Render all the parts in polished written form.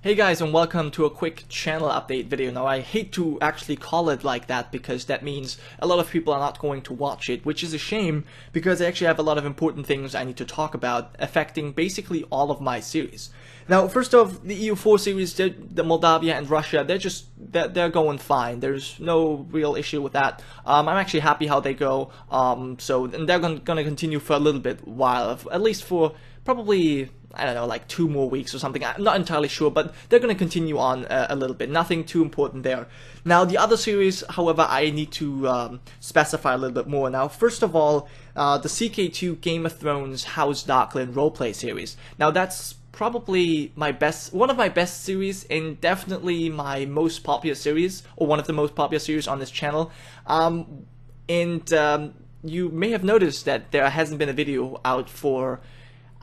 Hey guys, and welcome to a quick channel update video. Now I hate to actually call it like that because that means a lot of people are not going to watch it, which is a shame because I actually have a lot of important things I need to talk about affecting basically all of my series. Now first off, the EU4 series, the Moldavia and Russia, they're going fine. There's no real issue with that. I'm actually happy how they go. And they're gonna continue for a little bit while, at least for probably, I don't know, like 2 more weeks or something. I'm not entirely sure, but they're going to continue on a little bit. Nothing too important there. Now, the other series, however, I need to specify a little bit more. Now, first of all, the CK2 Game of Thrones House Darklyn roleplay series. Now, that's probably one of my best series, and definitely my most popular series, or one of the most popular series on this channel. You may have noticed that there hasn't been a video out for,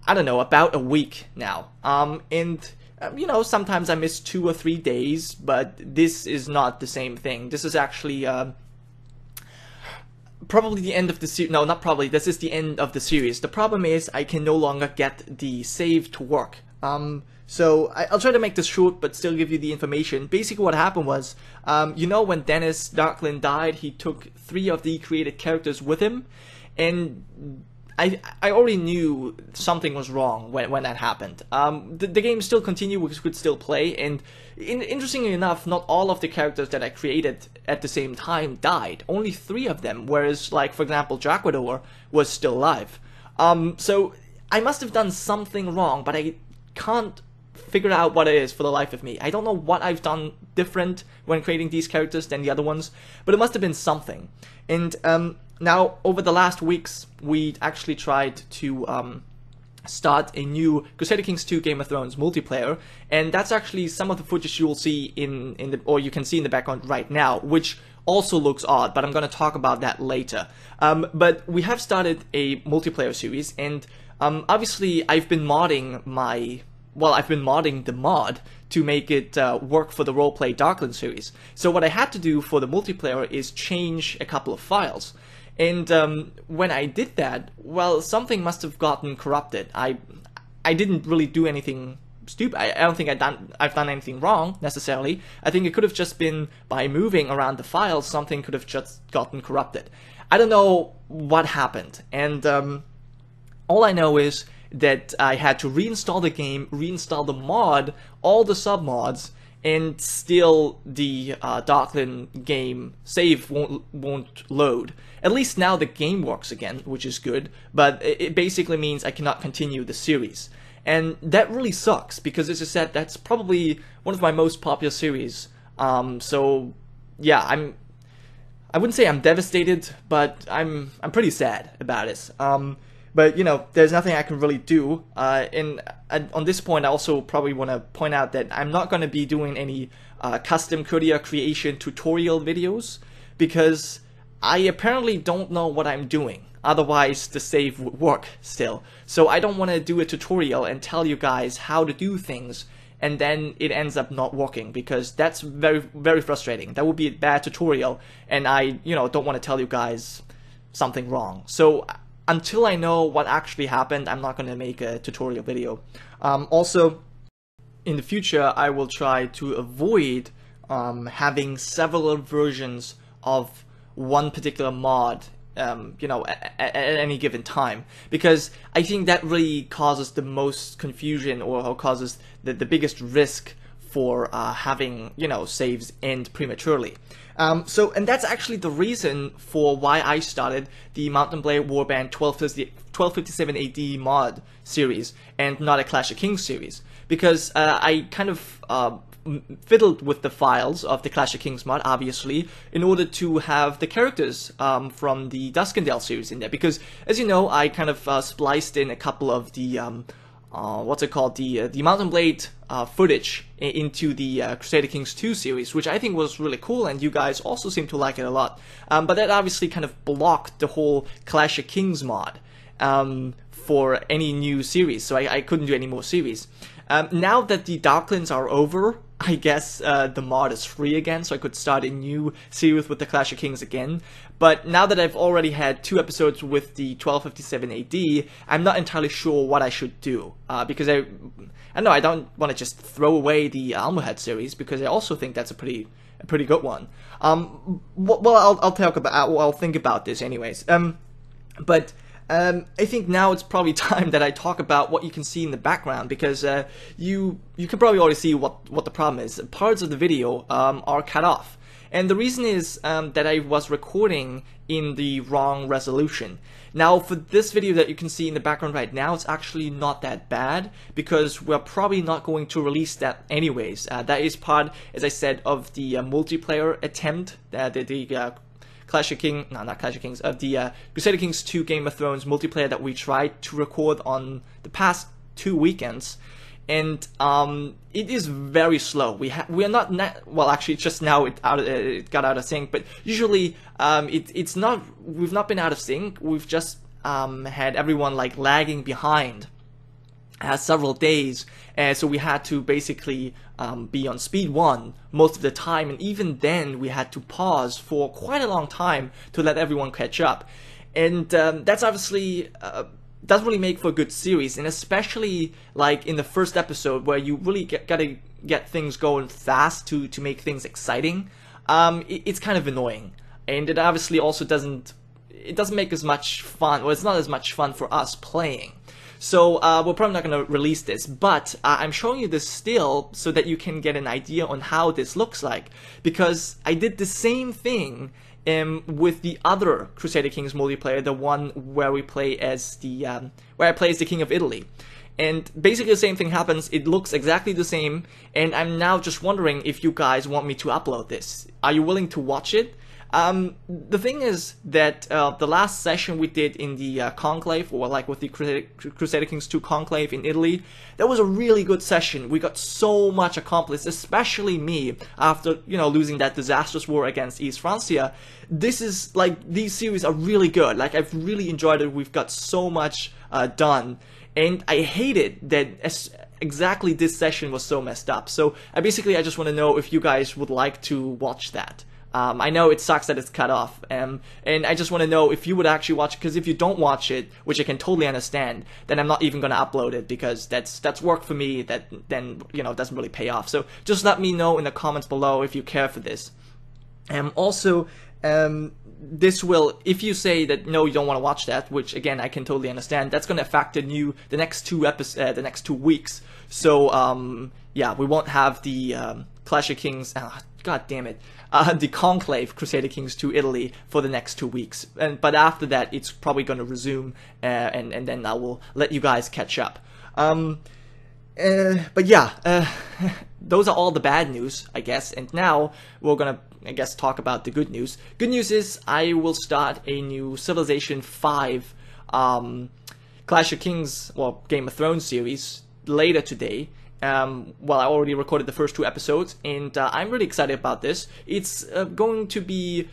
I don't know, about a week now. You know, sometimes I miss 2 or 3 days, but this is not the same thing. This is actually probably the end of the series. No, not probably. This is the end of the series. The problem is I can no longer get the save to work. So I'll try to make this short, but still give you the information. Basically, what happened was, you know, when Dennis Darklyn died, he took 3 of the created characters with him, and I already knew something was wrong when that happened. The game still continued, we could still play, and interestingly enough, not all of the characters that I created at the same time died. Only 3 of them, whereas, like, for example, Gironca was still alive. So I must have done something wrong, but I can't figure out what it is for the life of me. I don't know what I've done different when creating these characters than the other ones, but it must have been something. And now, over the last weeks, we actually tried to start a new Crusader Kings 2 Game of Thrones multiplayer, and that's actually some of the footage you will see or you can see in the background right now, which also looks odd, but I'm going to talk about that later. But we have started a multiplayer series, and obviously I've been modding the mod to make it work for the roleplay Darklyn series. So what I had to do for the multiplayer is change a couple of files. And when I did that, well, something must have gotten corrupted. I didn't really do anything stupid. I don't think I've done anything wrong, necessarily. I think it could have just been by moving around the files, something could have just gotten corrupted. I don't know what happened. And all I know is that I had to reinstall the game, reinstall the mod, all the submods, and still the Darklyn game save won't load. At least now the game works again, which is good, but it basically means I cannot continue the series. And that really sucks, because as I said, that's probably one of my most popular series. So yeah, I wouldn't say I'm devastated, but I'm pretty sad about it. But, you know, there's nothing I can really do. On this point, I also probably want to point out that I'm not going to be doing any custom Courier creation tutorial videos, because I apparently don't know what I'm doing. Otherwise, the save would work still. So I don't want to do a tutorial and tell you guys how to do things, and then it ends up not working, because that's very, very frustrating. That would be a bad tutorial, and I, you know, don't want to tell you guys something wrong. So until I know what actually happened, I'm not going to make a tutorial video. Also, in the future, I will try to avoid having several versions of one particular mod, you know, at any given time, because I think that really causes the most confusion, or causes the biggest risk for having, you know, saves end prematurely. And that's actually the reason for why I started the Mountain Blade Warband 1257 AD mod series, and not a Clash of Kings series, because I kind of fiddled with the files of the Clash of Kings mod, obviously, in order to have the characters from the Duskendale series in there, because, as you know, I kind of spliced in a couple of the the Mountain Blade footage into the Crusader Kings 2 series, which I think was really cool, and you guys also seem to like it a lot. But that obviously kind of blocked the whole Clash of Kings mod for any new series, so I couldn't do any more series. Now that the Darklyns are over, I guess, the mod is free again, so I could start a new series with the Clash of Kings again. But now that I've already had 2 episodes with the 1257 AD, I'm not entirely sure what I should do. Because I know I don't want to just throw away the Almohad series, because I also think that's a pretty good one. Well, I'll think about this anyways. But I think now it's probably time that I talk about what you can see in the background, because you can probably already see what the problem is. Parts of the video are cut off. And the reason is that I was recording in the wrong resolution. Now, for this video that you can see in the background right now, it's actually not that bad, because we're probably not going to release that anyways. That is part, as I said, of the multiplayer attempt, the Clash of Kings, no, not Clash of Kings, of the Crusader Kings 2 Game of Thrones multiplayer that we tried to record on the past 2 weekends. And it is very slow. We are not well, actually, just now it got out of sync. But usually, we've not been out of sync. We've just had everyone like lagging behind several days, so we had to basically be on speed 1 most of the time, and even then we had to pause for quite a long time to let everyone catch up. And that's obviously doesn't really make for a good series, and especially like in the first episode where you really gotta get things going fast to make things exciting. It's kind of annoying, and it obviously also doesn't make as much fun, or it's not as much fun for us playing. So we're probably not going to release this, but I'm showing you this still so that you can get an idea on how this looks like, because I did the same thing with the other Crusader Kings multiplayer, the one where we play as the where I play as the King of Italy. And basically the same thing happens. It looks exactly the same, and I'm now just wondering if you guys want me to upload this. Are you willing to watch it? The thing is that the last session we did in the Conclave, or like with the Crusader Kings 2 Conclave in Italy, that was a really good session. We got so much accomplished, especially me, after, you know, losing that disastrous war against East Francia. This is, like, these series are really good. Like, I've really enjoyed it. We've got so much done. And I hated that exactly this session was so messed up. So I just want to know if you guys would like to watch that. I know it sucks that it's cut off, and I just want to know if you would actually watch it, because if you don't watch it, which I can totally understand, then I'm not even going to upload it, because that's work for me that then, you know, doesn't really pay off. So just let me know in the comments below if you care for this. Also, this will, if you say that no, you don't want to watch that, which again I can totally understand, that's going to affect the next 2 weeks. So yeah, we won't have the Clash of Kings. God damn it. The Conclave Crusader Kings 2 Italy for the next 2 weeks, but after that it's probably going to resume, and then I will let you guys catch up. But yeah, those are all the bad news, I guess, and now we're gonna, I guess, talk about the good news. Good news is I will start a new Civilization 5 Clash of Kings, well, Game of Thrones series later today. Well, I already recorded the first 2 episodes, and I'm really excited about this. It's going to be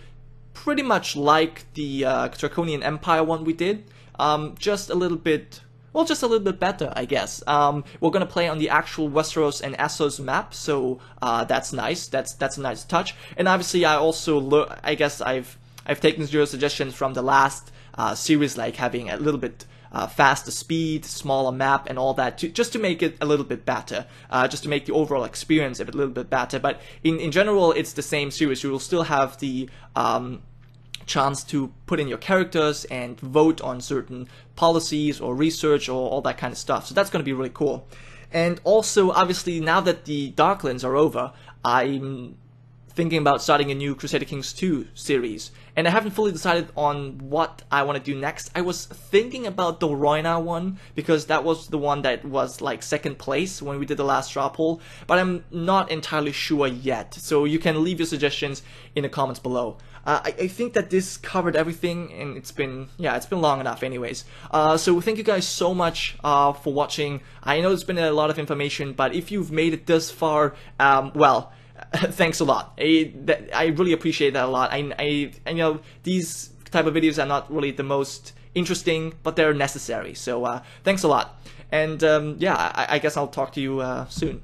pretty much like the Draconian Empire one we did, just a little bit better, I guess. We're gonna play on the actual Westeros and Essos map, so that's nice. That's a nice touch. And obviously, I also I guess I've taken your suggestions from the last series, like having a little bit faster speed, smaller map, and all that, just to make it a little bit better, just to make the overall experience of it a little bit better. But in general, it's the same series. You will still have the chance to put in your characters and vote on certain policies or research or all that kind of stuff. So that's going to be really cool. And also, obviously, now that the Darklyns are over, I'm thinking about starting a new Crusader Kings 2 series, and I haven't fully decided on what I want to do next. I was thinking about the Roina one, because that was the one that was like 2nd place when we did the last straw poll, but I'm not entirely sure yet, so you can leave your suggestions in the comments below. I think that this covered everything, and it's been long enough anyways. So thank you guys so much for watching. I know it's been a lot of information, but if you've made it this far, well, thanks a lot. I really appreciate that a lot. I know these type of videos are not really the most interesting, but they're necessary. So thanks a lot. And yeah, I guess I'll talk to you soon.